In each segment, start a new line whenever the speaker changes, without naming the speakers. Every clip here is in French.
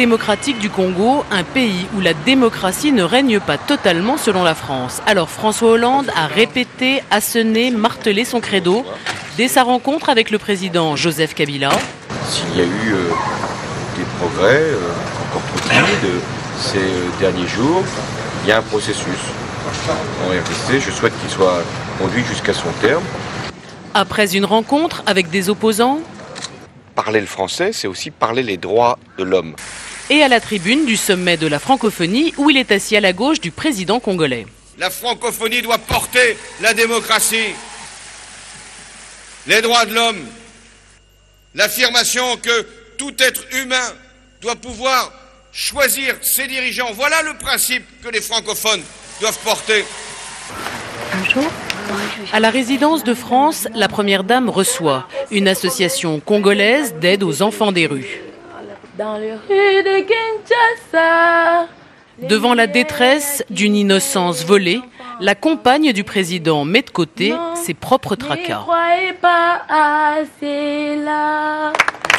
démocratique du Congo, un pays où la démocratie ne règne pas totalement selon la France. Alors François Hollande a répété, assené, martelé son credo dès sa rencontre avec le président Joseph Kabila.
S'il y a eu des progrès, encore trop timides, ces derniers jours, il y a un processus. En réalité, je souhaite qu'il soit conduit jusqu'à son terme.
Après une rencontre avec des opposants,
parler le français, c'est aussi parler les droits de l'homme.
Et à la tribune du sommet de la francophonie, où il est assis à la gauche du président congolais.
La francophonie doit porter la démocratie, les droits de l'homme, l'affirmation que tout être humain doit pouvoir choisir ses dirigeants. Voilà le principe que les francophones doivent porter.
Bonjour. À la résidence de France, la Première Dame reçoit une association congolaise d'aide aux enfants des rues.
Dans les rues de Kinshasa.
Devant la détresse d'une innocence volée, la compagne du président met de côté ses propres tracas.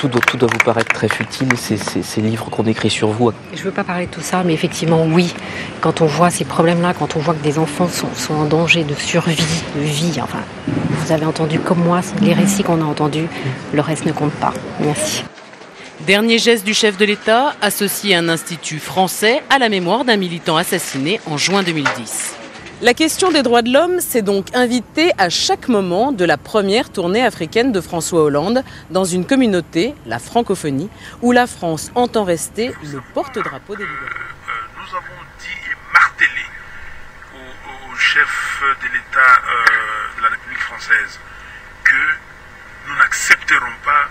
Tout doit vous paraître très futile, ces livres qu'on écrit sur vous.
Je ne veux pas parler de tout ça, mais effectivement, oui. Quand on voit ces problèmes-là, quand on voit que des enfants sont en danger de survie, de vie, enfin, vous avez entendu comme moi, les récits qu'on a entendus, le reste ne compte pas. Merci.
Dernier geste du chef de l'État, associer un institut français à la mémoire d'un militant assassiné en juin 2010. La question des droits de l'homme s'est donc invitée à chaque moment de la première tournée africaine de François Hollande dans une communauté, la francophonie, où la France entend rester le porte-drapeau des libertés.
Nous avons dit et martelé au chef de l'État de la République française que nous n'accepterons pas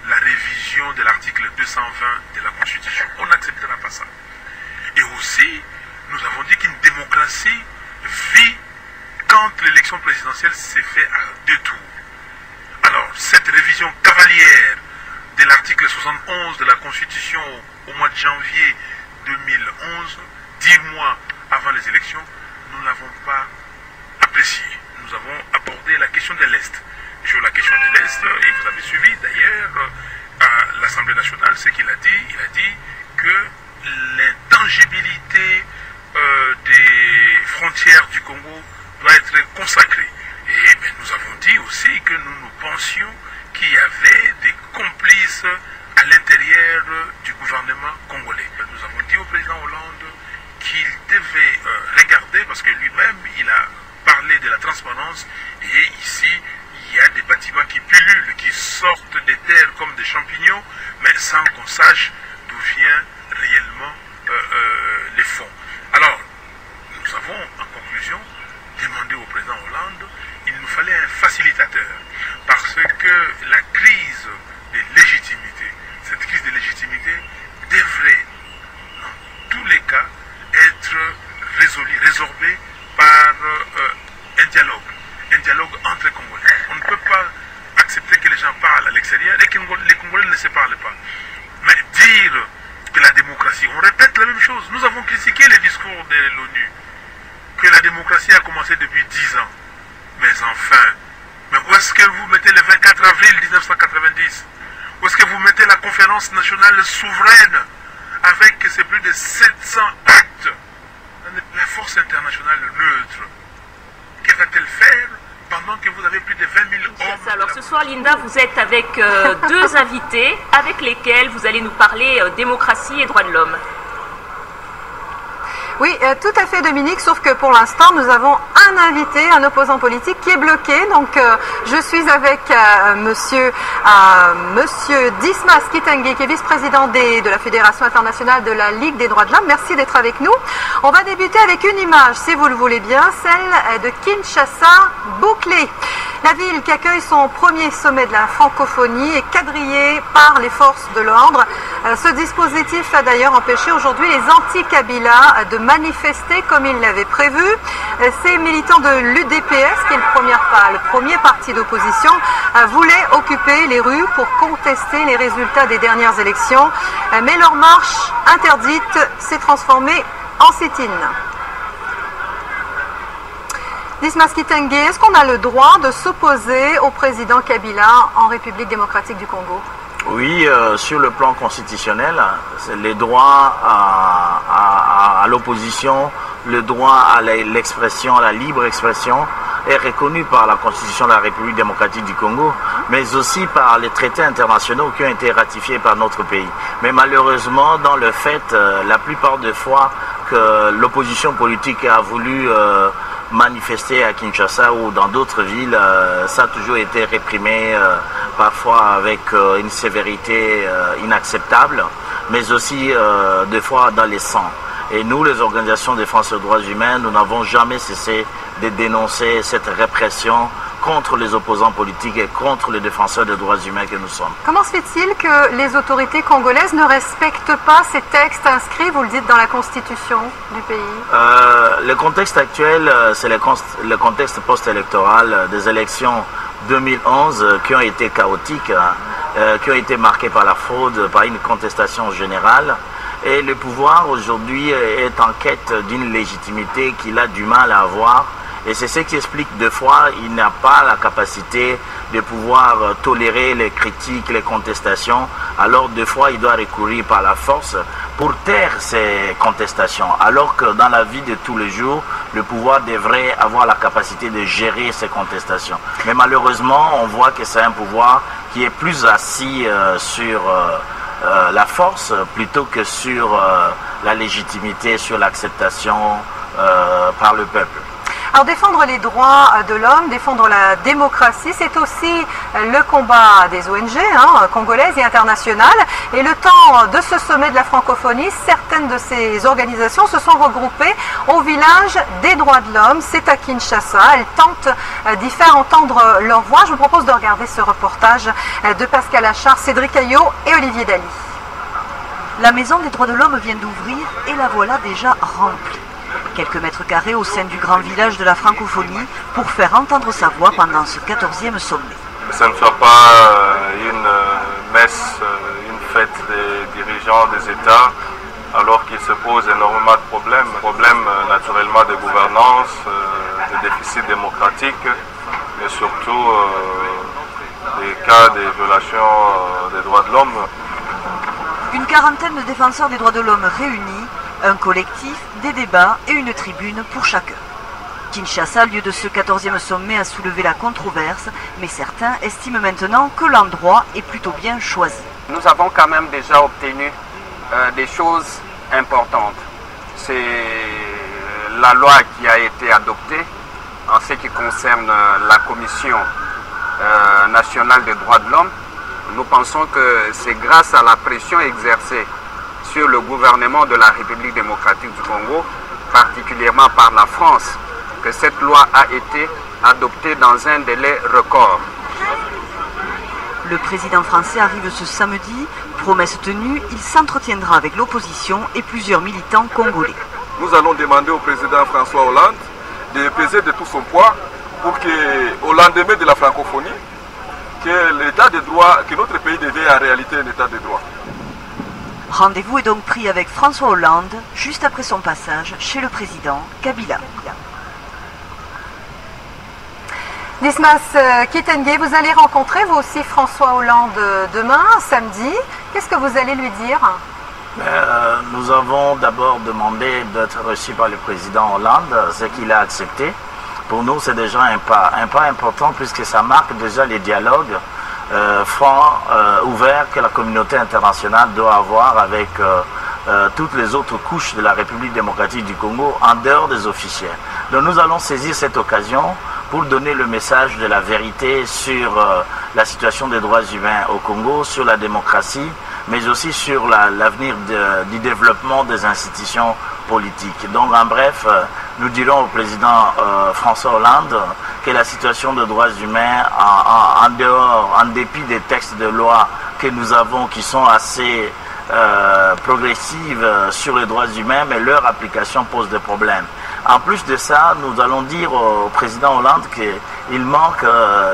la révision de l'article 220 de la Constitution. On n'acceptera pas ça. Et aussi, nous avons dit qu'une démocratie vit quand l'élection présidentielle s'est faite à 2 tours. Alors, cette révision cavalière de l'article 71 de la Constitution au mois de janvier 2011, 10 mois avant les élections, nous ne l'avons pas appréciée. Nous avons abordé la question de l'Est. Sur la question de l'Est, et vous avez suivi d'ailleurs à l'Assemblée nationale ce qu'il a dit. Il a dit que l'intangibilité des frontières du Congo doit être consacrée. Et nous avons dit aussi que nous pensions qu'il y avait des complices à l'intérieur du gouvernement congolais. Nous avons dit au président Hollande qu'il devait regarder, parce que lui-même il a parlé de la transparence, et ici il y a des bâtiments qui pullulent, qui sortent des terres comme des champignons, mais sans qu'on sache d'où vient réellement les fonds. Alors, nous avons, en conclusion, demandé au président Hollande, il nous fallait un facilitateur, parce que la crise de légitimité, cette crise de légitimité devrait, dans tous les cas, être résorbée par un dialogue entre Congolais. On ne peut pas accepter que les gens parlent à l'extérieur et que les Congolais ne se parlent pas. Mais dire que la démocratie, on répète la même chose. Nous avons critiqué les discours de l'ONU, que la démocratie a commencé depuis 10 ans. Mais enfin, où est-ce que vous mettez le 24 avril 1990? Où est-ce que vous mettez la conférence nationale souveraine avec ses plus de 700 actes? La force internationale neutre, que va-t-elle faire pendant que vous avez plus de 20 000 hommes?
Alors ce soir, Linda, vous êtes avec 2 invités avec lesquels vous allez nous parler démocratie et droits de l'homme.
Oui, tout à fait Dominique, sauf que pour l'instant nous avons un invité, un opposant politique qui est bloqué. Donc je suis avec monsieur Dismas Kitenge, qui est vice-président de la Fédération internationale de la Ligue des droits de l'homme. Merci d'être avec nous. On va débuter avec une image, si vous le voulez bien, celle de Kinshasa bouclée. La ville qui accueille son premier sommet de la francophonie est quadrillée par les forces de l'ordre. Ce dispositif a d'ailleurs empêché aujourd'hui les anti-Kabila de manifester comme ils l'avaient prévu. Ces militants de l'UDPS, qui est le premier parti d'opposition, voulaient occuper les rues pour contester les résultats des dernières élections. Mais leur marche interdite s'est transformée en sit-in. Dismas Kitenge, est-ce qu'on a le droit de s'opposer au président Kabila en République démocratique du Congo?
Oui, sur le plan constitutionnel, les droits à l'opposition, le droit à l'expression, à la libre expression est reconnu par la Constitution de la République démocratique du Congo, mais aussi par les traités internationaux qui ont été ratifiés par notre pays. Mais malheureusement, dans le fait, la plupart des fois que l'opposition politique a voulu manifester à Kinshasa ou dans d'autres villes, ça a toujours été réprimé, parfois avec une sévérité inacceptable, mais aussi des fois dans les sangs. Et nous, les organisations de défense des droits humains, nous n'avons jamais cessé de dénoncer cette répression contre les opposants politiques et contre les défenseurs des droits humains que nous sommes.
Comment se fait-il que les autorités congolaises ne respectent pas ces textes inscrits, vous le dites, dans la constitution du pays?
Le contexte actuel, c'est le contexte post-électoral des élections 2011 qui ont été chaotiques, qui ont été marquées par la fraude, par une contestation générale. Et le pouvoir aujourd'hui est en quête d'une légitimité qu'il a du mal à avoir. Et c'est ce qui explique deux fois il n'a pas la capacité de pouvoir tolérer les critiques, les contestations. Alors deux fois il doit recourir par la force pour taire ces contestations. Alors que dans la vie de tous les jours, le pouvoir devrait avoir la capacité de gérer ces contestations. Mais malheureusement, on voit que c'est un pouvoir qui est plus assis sur la force plutôt que sur la légitimité, sur l'acceptation par le peuple.
Alors défendre les droits de l'homme, défendre la démocratie, c'est aussi le combat des ONG congolaises et internationales. Et le temps de ce sommet de la francophonie, certaines de ces organisations se sont regroupées au village des droits de l'homme. C'est à Kinshasa. Elles tentent d'y faire entendre leur voix. Je vous propose de regarder ce reportage de Pascal Achard, Cédric Ayot et Olivier Daly.
La maison des droits de l'homme vient d'ouvrir et la voilà déjà remplie. Quelques mètres carrés au sein du grand village de la francophonie pour faire entendre sa voix pendant ce 14e sommet.
Que ce ne soit pas une messe, une fête des dirigeants des États, alors qu'il se pose énormément de problèmes. Problèmes naturellement de gouvernance, de déficit démocratique, mais surtout des cas de violation des droits de l'homme.
Une quarantaine de défenseurs des droits de l'homme réunis, un collectif, des débats et une tribune pour chacun. Kinshasa, lieu de ce 14e sommet, a soulevé la controverse, mais certains estiment maintenant que l'endroit est plutôt bien choisi.
Nous avons quand même déjà obtenu des choses importantes. C'est la loi qui a été adoptée en ce qui concerne la Commission nationale des droits de l'homme. Nous pensons que c'est grâce à la pression exercée sur le gouvernement de la République démocratique du Congo, particulièrement par la France, que cette loi a été adoptée dans un délai record.
Le président français arrive ce samedi. Promesse tenue, il s'entretiendra avec l'opposition et plusieurs militants congolais.
Nous allons demander au président François Hollande de peser de tout son poids pour qu'au lendemain de la francophonie, que l'état de droit, que notre pays devienne en réalité un état de droit.
Rendez-vous est donc pris avec François Hollande, juste après son passage chez le président Kabila.
Dismas Kitenge, vous allez rencontrer vous aussi François Hollande demain, samedi. Qu'est-ce que vous allez lui dire?
Nous avons d'abord demandé d'être reçus par le président Hollande, ce qu'il a accepté. Pour nous, c'est déjà un pas important puisque ça marque déjà les dialogues francs, ouverts que la communauté internationale doit avoir avec toutes les autres couches de la République démocratique du Congo en dehors des officiels. Donc nous allons saisir cette occasion pour donner le message de la vérité sur la situation des droits humains au Congo, sur la démocratie, mais aussi sur l'avenir du développement des institutions politiques. Donc en bref, nous dirons au président François Hollande que la situation des droits humains, en dépit des textes de loi que nous avons qui sont assez progressives sur les droits humains, mais leur application pose des problèmes. En plus de ça, nous allons dire au président Hollande qu'il manque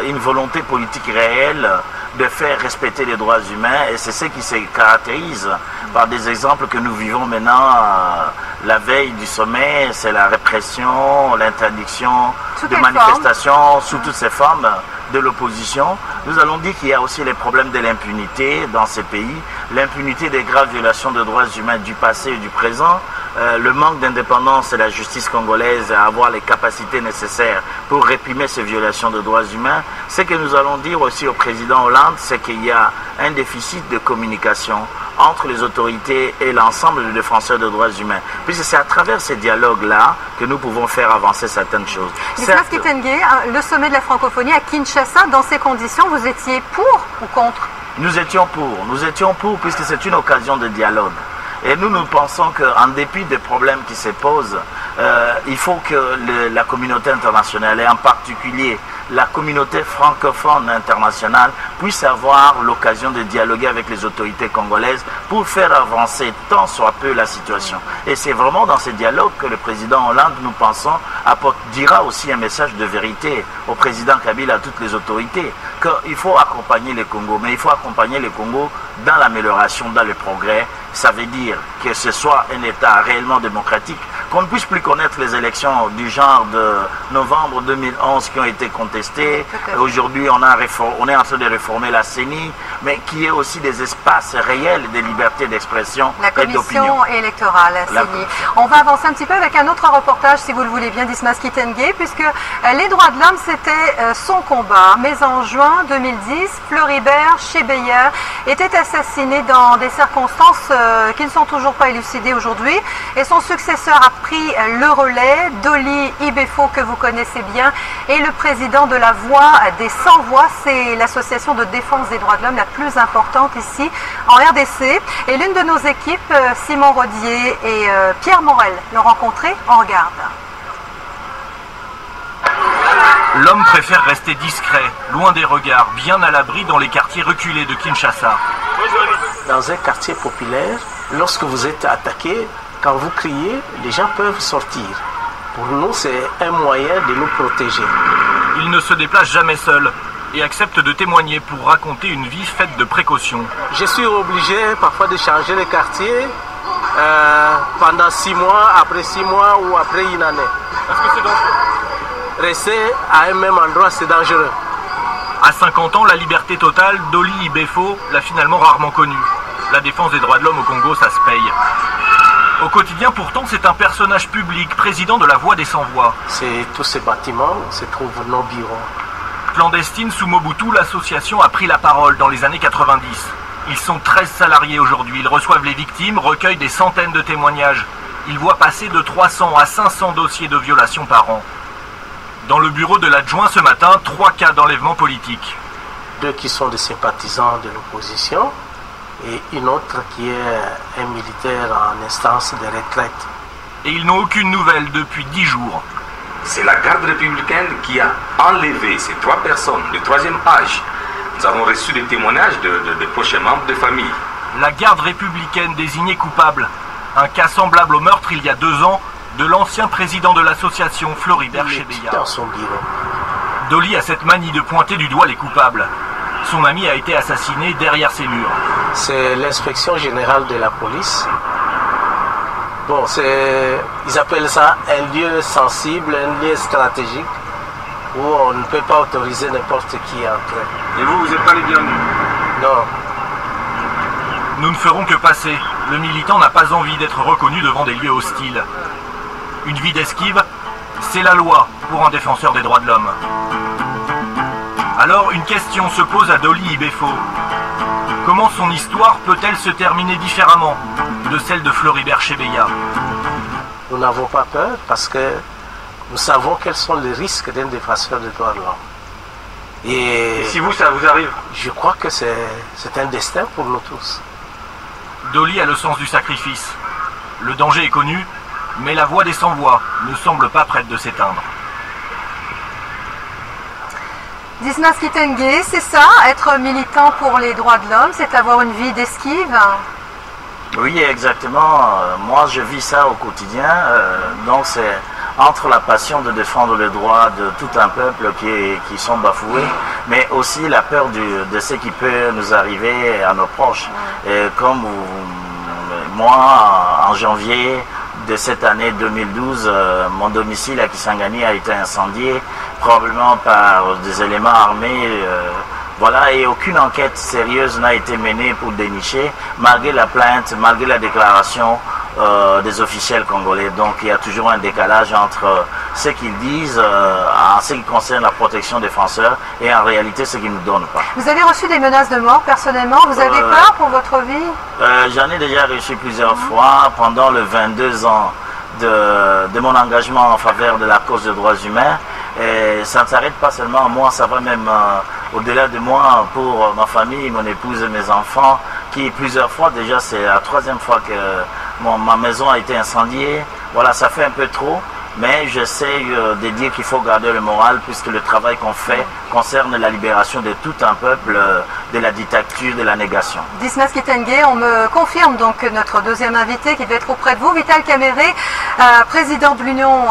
une volonté politique réelle de faire respecter les droits humains, et c'est ce qui se caractérise par des exemples que nous vivons maintenant la veille du sommet. C'est la répression, l'interdiction de manifestations sous toutes ces formes de l'opposition. Nous allons dire qu'il y a aussi les problèmes de l'impunité dans ces pays, l'impunité des graves violations de droits humains du passé et du présent, le manque d'indépendance de la justice congolaise à avoir les capacités nécessaires pour réprimer ces violations de droits humains. Ce que nous allons dire aussi au président Hollande, c'est qu'il y a un déficit de communication entre les autorités et l'ensemble des défenseurs de droits humains. Puisque c'est à travers ces dialogues-là que nous pouvons faire avancer certaines choses.
Dismas Kitenge, le sommet de la francophonie à Kinshasa, dans ces conditions, vous étiez pour ou contre? Nous étions pour puisque c'est une occasion de dialogue. Et nous pensons qu'en dépit des problèmes qui se posent, il faut que la communauté internationale, et en particulier la communauté francophone internationale, puisse avoir l'occasion de dialoguer avec les autorités congolaises pour faire avancer tant soit peu la situation. Et c'est vraiment dans ces dialogues que le président Hollande, nous pensons, dira aussi un message de vérité au président Kabila, à toutes les autorités, qu'il faut accompagner le Congo, mais il faut accompagner le Congo dans l'amélioration, dans le progrès. Ça veut dire que ce soit un État réellement démocratique, qu'on ne puisse plus connaître les élections du genre de novembre 2011 qui ont été contestées. Aujourd'hui, on est en train de réformer la CENI, mais qu'il y ait aussi des espaces réels de liberté d'expression et d'opinion. La commission électorale, la CENI. On va avancer un petit peu avec un autre reportage, si vous le voulez bien, Dismas Kitenge, puisque les droits de l'homme, c'était son combat. Mais en juin 2010, Floribert Chebeya était assassiné dans des circonstances qui ne sont toujours pas élucidées aujourd'hui. Et son successeur a pris le relais. Dolly Ibefo, que vous connaissez bien, est le président de la Voix des Sans Voix. C'est l'association de défense des droits de l'homme la plus importante ici en RDC. Et l'une de nos équipes, Simon Rodier et Pierre Morel, l'ont rencontré. On regarde.
L'homme préfère rester discret, loin des regards, bien à l'abri dans les quartiers reculés de Kinshasa.
Dans un quartier populaire, lorsque vous êtes attaqué, quand vous criez, les gens peuvent sortir. Pour nous, c'est un moyen de nous protéger.
Il ne se déplace jamais seul et accepte de témoigner pour raconter une vie faite de précautions.
Je suis obligé parfois de changer le quartier pendant 6 mois, après 6 mois ou après une année.
Est-ce que c'est dangereux?
Rester à un même endroit, c'est dangereux.
À 50 ans, la liberté totale, Dolly Ibefo l'a finalement rarement connue. La défense des droits de l'homme au Congo, ça se paye. Au quotidien, pourtant, c'est un personnage public, président de la Voix des Sans Voix.
C'est tous ces bâtiments où se trouvent nos bureaux.
Clandestine sous Mobutu, l'association a pris la parole dans les années 90. Ils sont 13 salariés aujourd'hui. Ils reçoivent les victimes, recueillent des centaines de témoignages. Ils voient passer de 300 à 500 dossiers de violation par an. Dans le bureau de l'adjoint ce matin, 3 cas d'enlèvement politique.
2 qui sont des sympathisants de l'opposition et une autre qui est un militaire en instance de retraite.
Et ils n'ont aucune nouvelle depuis 10 jours.
C'est la garde républicaine qui a enlevé ces 3 personnes, le 3e âge. Nous avons reçu des témoignages de proches membres de famille.
La garde républicaine désignée coupable. Un cas semblable au meurtre il y a 2 ans de l'ancien président de l'association Floribert Chebeya.
Dans son bureau.
Dolly a cette manie de pointer du doigt les coupables. Son ami a été assassiné derrière ses murs.
C'est l'inspection générale de la police. Bon, ils appellent ça un lieu sensible, un lieu stratégique où on ne peut pas autoriser n'importe qui à entrer.
Et vous n'êtes pas les bienvenus?
Non.
Nous ne ferons que passer. Le militant n'a pas envie d'être reconnu devant des lieux hostiles. Une vie d'esquive, c'est la loi pour un défenseur des droits de l'homme. Alors une question se pose à Dolly Ibefo. Comment son histoire peut-elle se terminer différemment de celle de Floribert Chebeya?
Nous n'avons pas peur parce que nous savons quels sont les risques d'un défenseur des droits de l'homme.
Et si vous, ça vous arrive?
Je crois que c'est un destin pour nous tous.
Dolly a le sens du sacrifice. Le danger est connu, mais la Voix des Sans Voix ne semble pas prête de s'éteindre.
Dismas Kitenge, c'est ça, être militant pour les droits de l'homme, c'est avoir une vie d'esquive?
Oui, exactement. Moi, je vis ça au quotidien. Donc, c'est entre la passion de défendre les droits de tout un peuple qui sont bafoués, mais aussi la peur de ce qui peut nous arriver à nos proches. Et comme moi, en janvier de cette année 2012, mon domicile à Kisangani a été incendié probablement par des éléments armés. Voilà, et aucune enquête sérieuse n'a été menée pour dénicher, malgré la plainte, malgré la déclaration des officiels congolais. Donc il y a toujours un décalage entre ce qu'ils disent en ce qui concerne la protection des défenseurs et en réalité ce qu'ils ne nous donnent pas.
Vous avez reçu des menaces de mort personnellement? Vous avez peur pour votre vie?
J'en ai déjà reçu plusieurs fois pendant les 22 ans de mon engagement en faveur de la cause des droits humains. Et ça ne s'arrête pas seulement à moi, ça va même au-delà de moi pour ma famille, mon épouse et mes enfants, qui plusieurs fois, déjà c'est la 3e fois que ma maison a été incendiée. Voilà, ça fait un peu trop, mais j'essaie de dire qu'il faut garder le moral puisque le travail qu'on fait concerne la libération de tout un peuple de la dictature, de la négation.
Dismas Kitenge, on me confirme donc que notre deuxième invité qui devait être auprès de vous, Vital Kamerhe, président de l'Union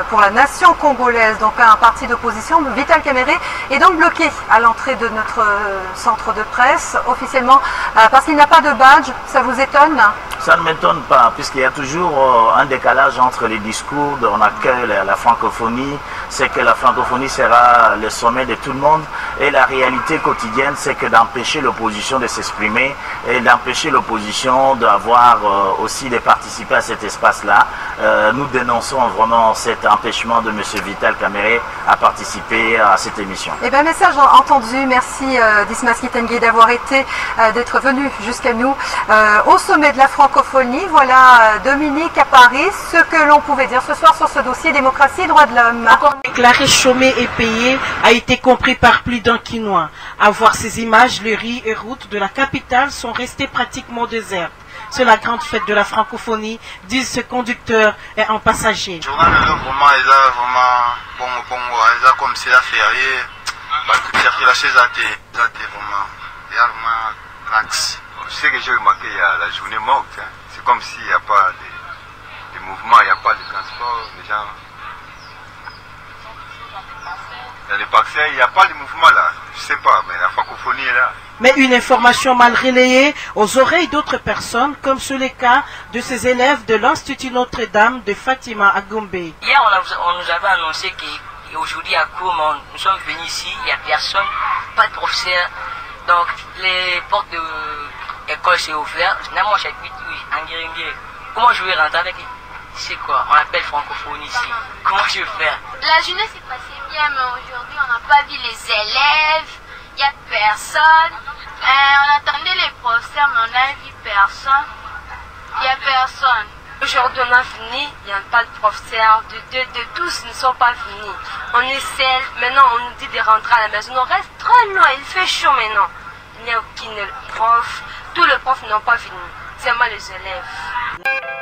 pour la nation congolaise, donc un parti d'opposition. Vital Kamerhe est donc bloqué à l'entrée de notre centre de presse officiellement parce qu'il n'a pas de badge. Ça vous étonne?
Ça ne m'étonne pas puisqu'il y a toujours un décalage entre les discours on accueille la francophonie, c'est que la francophonie sera le sommet de tout le monde et la réalité quotidienne c'est que d'empêcher l'opposition de s'exprimer et d'empêcher l'opposition d'avoir aussi de participer à cet espace-là. Nous dénonçons vraiment cet empêchement de M. Vital Kamerhe à participer à cette émission.
Eh bien, message entendu. Merci Dismas Kitenge d'avoir été, d'être venu jusqu'à nous au sommet de la francophonie. Voilà Dominique à Paris, ce que l'on pouvait dire ce soir sur ce dossier démocratie et droits de l'homme.
Déclaré chômé et payé a été compris par plus d'un Quinois. À voir ces images, les rues et routes de la capitale sont restées pratiquement désertes. C'est la grande fête de la francophonie, disent ce conducteur et un passager.
Comme c'est la férié, circulation tu sais que j'ai remarqué, il y a la journée morte. C'est comme s'il n'y a pas de mouvement, il n'y a pas de transport. Les gens... Il y a des parcelles, il n'y a pas de mouvement là. Je sais pas, mais la francophonie est là.
Mais une information mal relayée aux oreilles d'autres personnes, comme c'est le cas de ces élèves de l'Institut Notre-Dame de Fatima à Gombe.
Hier, on nous avait annoncé qu'aujourd'hui à Koum, nous sommes venus ici, il n'y a personne, pas de professeur. Donc les portes de l'école sont ouvertes. Moi j'habite en Guéringué. Comment je vais rentrer avec? C'est quoi? On appelle francophonie ici. Comment je vais faire?
La journée s'est passée bien, mais aujourd'hui on n'a pas vu les élèves. Il n'y a personne. On attendait les professeurs, mais on n'a vu personne. Il n'y a personne.
Aujourd'hui on a fini, il n'y a pas de professeurs, de tous ne sont pas finis. On est seul, maintenant on nous dit de rentrer à la maison, on reste très loin, il fait chaud maintenant. Il n'y a aucun prof, tous les profs n'ont pas fini, seulement les élèves.